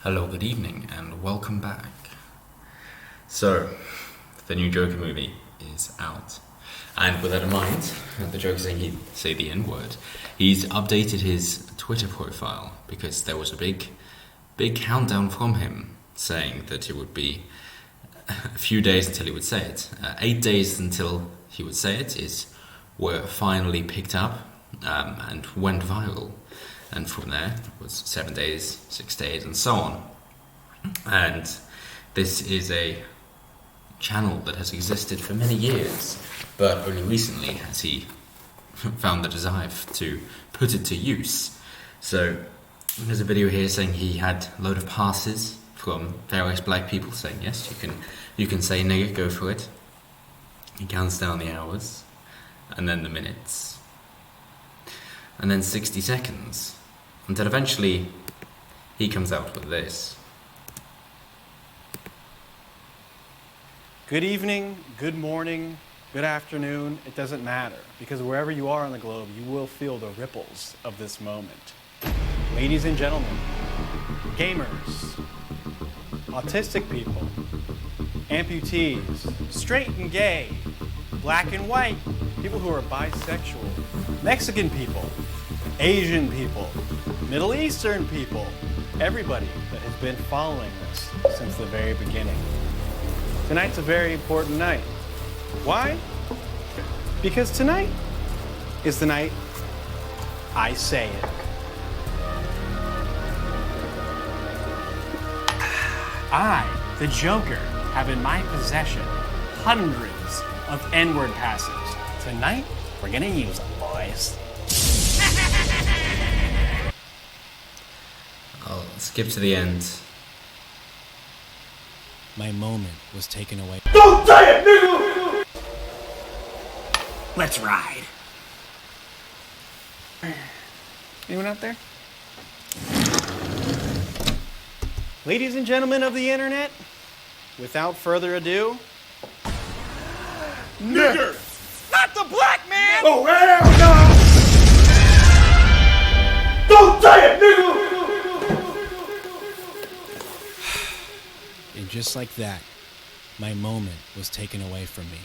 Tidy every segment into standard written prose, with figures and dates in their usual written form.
Hello, good evening, and welcome back. So, the new Joker movie is out. And with that in mind, the Joker saying he'd say the N-word, he's updated his Twitter profile because there was a big countdown from him saying that it would be a few days until he would say it. 8 days until he would say it were finally picked up and went viral. And from there, it was 7 days, 6 days, and so on. And this is a channel that has existed for many years, but only recently has he found the desire to put it to use. So there's a video here saying he had a load of passes from various black people saying, yes, you can say nigger, go for it. He counts down the hours, and then the minutes, and then 60 seconds. Until eventually, he comes out with this. Good evening, good morning, good afternoon, it doesn't matter, because wherever you are on the globe, you will feel the ripples of this moment. Ladies and gentlemen, gamers, autistic people, amputees, straight and gay, black and white, people who are bisexual, Mexican people, Asian people, Middle Eastern people, everybody that has been following this since the very beginning. Tonight's a very important night. Why? Because tonight is the night I say it. I, the Joker, have in my possession hundreds of N-word passes. Tonight, we're gonna use them, boys. I'll skip to the end. My moment was taken away. Don't say it, nigga! Let's ride. Anyone out there? Ladies and gentlemen of the internet, without further ado, Nigger! not the black man! Oh, hell no! Don't say it, nigga! And just like that, my moment was taken away from me.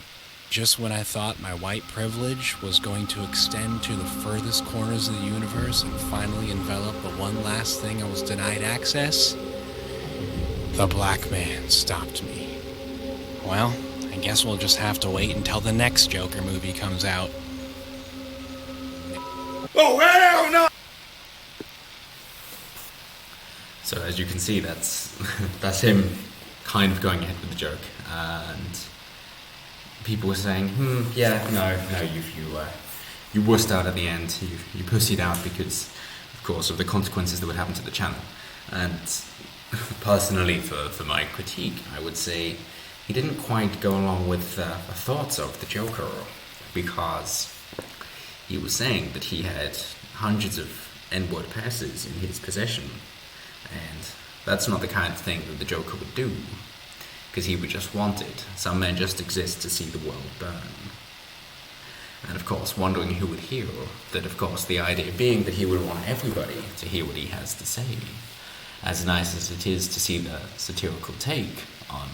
Just when I thought my white privilege was going to extend to the furthest corners of the universe and finally envelop the one last thing I was denied access, the black man stopped me. Well, I guess we'll just have to wait until the next Joker movie comes out. Oh, hell no! So as you can see, that's him kind of going ahead with the joke, and people were saying, yeah, no, you wussed out at the end, you pussied out because, of course, of the consequences that would happen to the channel. And personally, for my critique, I would say he didn't quite go along with the thoughts of the Joker, because he was saying that he had hundreds of N-word passes in his possession, and that's not the kind of thing that the Joker would do, because he would just want it. Some men just exist to see the world burn. And of course, wondering who would hear that, of course, the idea being that he would want everybody to hear what he has to say. As nice as it is to see the satirical take on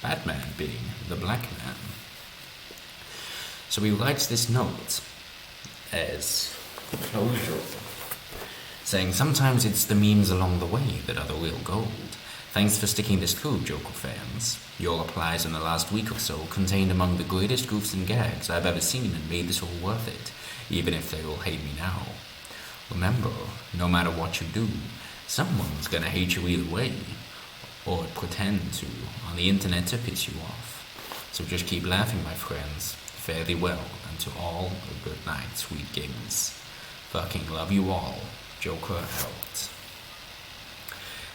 Batman being the black man. So he writes this note as closure, saying, sometimes it's the memes along the way that are the real gold. Thanks for sticking this through, Joker fans. Your replies in the last week or so contained among the greatest goofs and gags I've ever seen and made this all worth it, even if they all hate me now. Remember, no matter what you do, someone's gonna hate you either way, or pretend to on the internet to piss you off. So just keep laughing, my friends. Fare thee well, and to all a good night, sweet gamers. Fucking love you all. Joker out.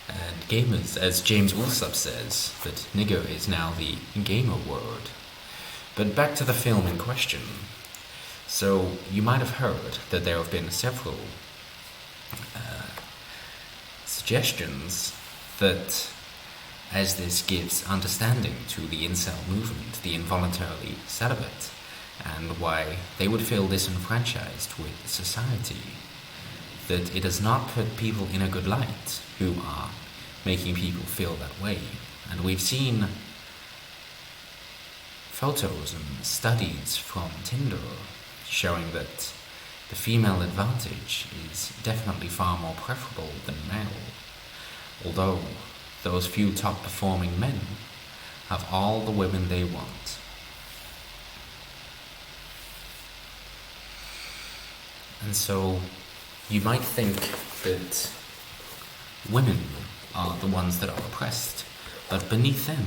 And gamers, as James Wilsop says, that nigger is now the gamer word. But back to the film in question. So, you might have heard that there have been several suggestions that, as this gives understanding to the incel movement, the involuntarily celibate, and why they would feel disenfranchised with society, that it does not put people in a good light who are making people feel that way. And we've seen photos and studies from Tinder showing that the female advantage is definitely far more preferable than male, although those few top performing men have all the women they want. And so you might think that women are the ones that are oppressed, but beneath them,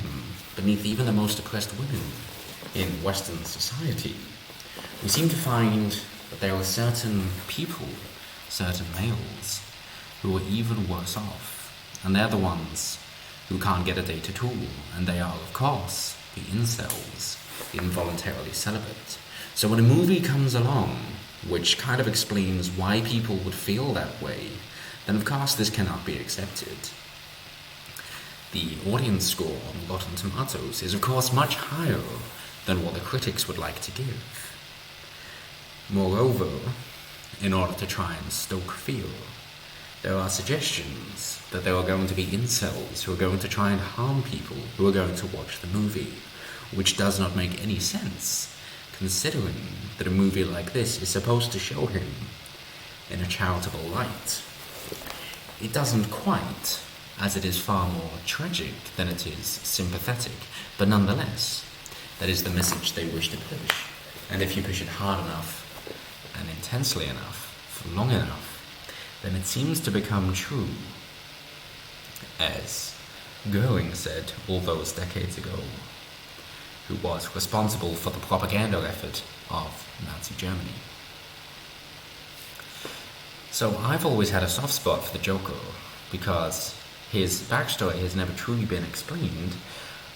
beneath even the most oppressed women in Western society, we seem to find that there are certain people, certain males, who are even worse off, and they're the ones who can't get a date at all, and they are, of course, the incels, the involuntarily celibate. So when a movie comes along which kind of explains why people would feel that way, then of course this cannot be accepted. The audience score on Rotten Tomatoes is of course much higher than what the critics would like to give. Moreover, in order to try and stoke fear, there are suggestions that there are going to be incels who are going to try and harm people who are going to watch the movie, which does not make any sense, considering that a movie like this is supposed to show him in a charitable light. It doesn't quite, as it is far more tragic than it is sympathetic, but nonetheless, that is the message they wish to push. And if you push it hard enough, and intensely enough, for long enough, then it seems to become true. As Goering said all those decades ago, who was responsible for the propaganda effort of Nazi Germany. So I've always had a soft spot for the Joker, because his backstory has never truly been explained,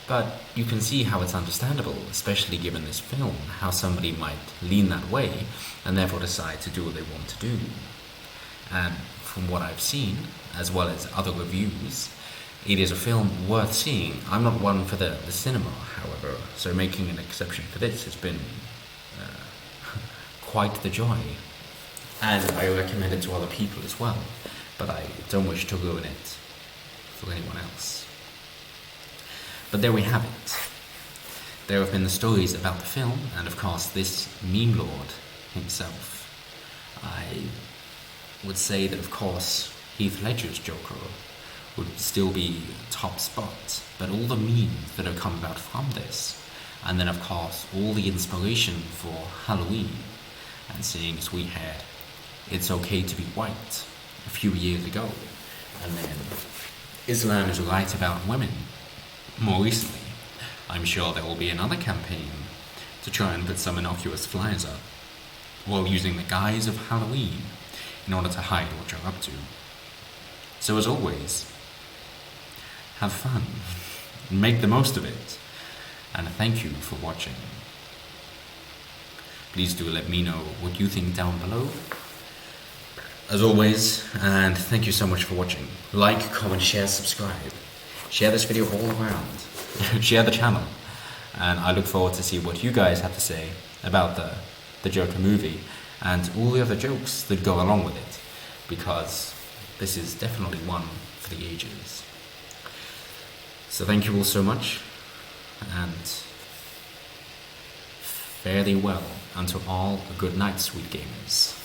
but you can see how it's understandable, especially given this film, how somebody might lean that way and therefore decide to do what they want to do. And from what I've seen, as well as other reviews, it is a film worth seeing. I'm not one for the cinema, however, so making an exception for this has been quite the joy. And I recommend it to other people as well, but I don't wish to ruin it for anyone else. But there we have it. There have been the stories about the film, and of course this meme lord himself. I would say that of course Heath Ledger's Joker would still be top spot, but all the memes that have come about from this, and then of course all the inspiration for Halloween, and seeing as we had It's Okay to Be White a few years ago, and then Islam is Right About Women more recently. I'm sure there will be another campaign to try and put some innocuous flyers up while using the guise of Halloween in order to hide what you're up to. So as always, have fun, make the most of it, and thank you for watching. Please do let me know what you think down below. As always, and thank you so much for watching. Like, comment, share, subscribe. Share this video all around. Share the channel. And I look forward to see what you guys have to say about the Joker movie and all the other jokes that go along with it, because this is definitely one for the ages. So thank you all so much, and fare thee well until all a good night, sweet gamers.